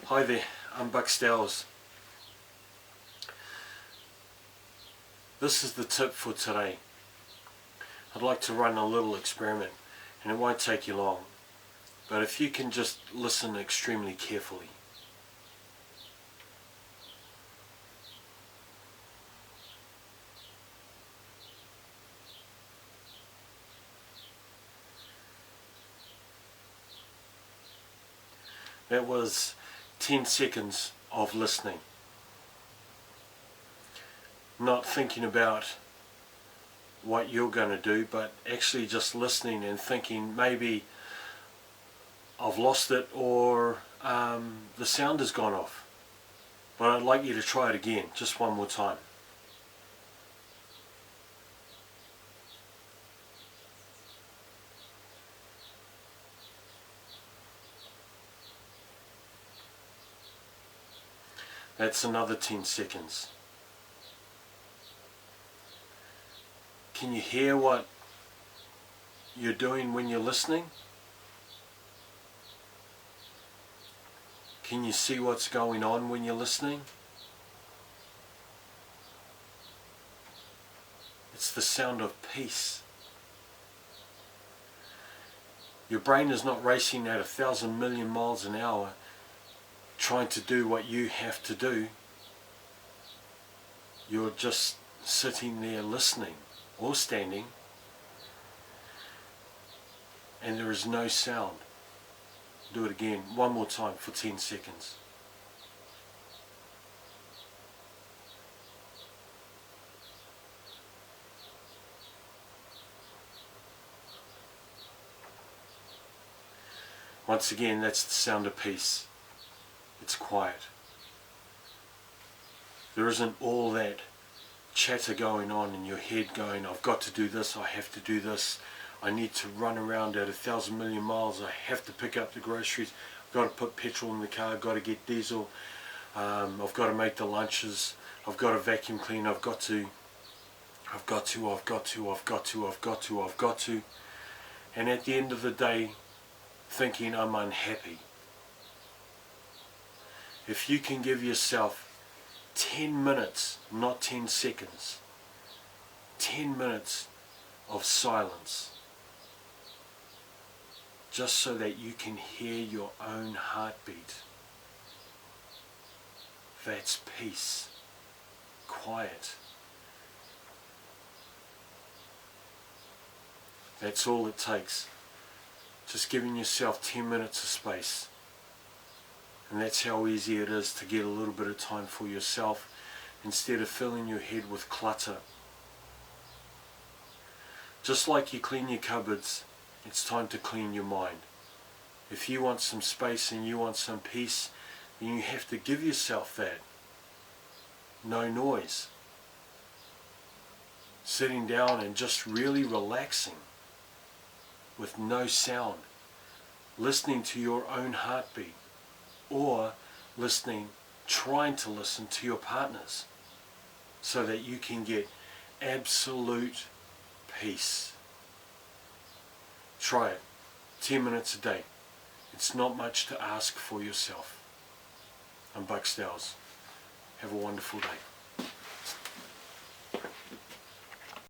Hi there, I'm Buck Stowers. This is the tip for today. I'd like to run a little experiment, and it won't take you long, but if you can just listen extremely carefully. That was 10 seconds of listening. Not thinking about what you're going to do, but actually just listening and thinking, maybe I've lost it, or the sound has gone off. But I'd like you to try it again, just one more time. That's another 10 seconds. Can you hear what you're doing when you're listening? Can you see what's going on when you're listening? It's the sound of peace. Your brain is not racing at 1,000 million miles an hour trying to do what you have to do. You're just sitting there listening or standing, and there is no sound. Do it again, one more time for 10 seconds. Once again, that's the sound of peace. It's quiet. There isn't all that chatter going on in your head going, I've got to do this, I have to do this, I need to run around at 1,000 million miles, I have to pick up the groceries, I've got to put petrol in the car, I've got to get diesel, I've got to make the lunches, I've got to vacuum clean, I've got to, and at the end of the day thinking I'm unhappy. If you can give yourself 10 minutes, not 10 seconds, 10 minutes of silence, just so that you can hear your own heartbeat, that's peace, quiet. That's all it takes. Just giving yourself 10 minutes of space. And that's how easy it is to get a little bit of time for yourself instead of filling your head with clutter. Just like you clean your cupboards, it's time to clean your mind. If you want some space and you want some peace, then you have to give yourself that. No noise. Sitting down and just really relaxing with no sound. Listening to your own heartbeat. Or trying to listen to your partners, so that you can get absolute peace. Try it. 10 minutes a day. It's not much to ask for yourself. I'm Buck Stowers. Have a wonderful day.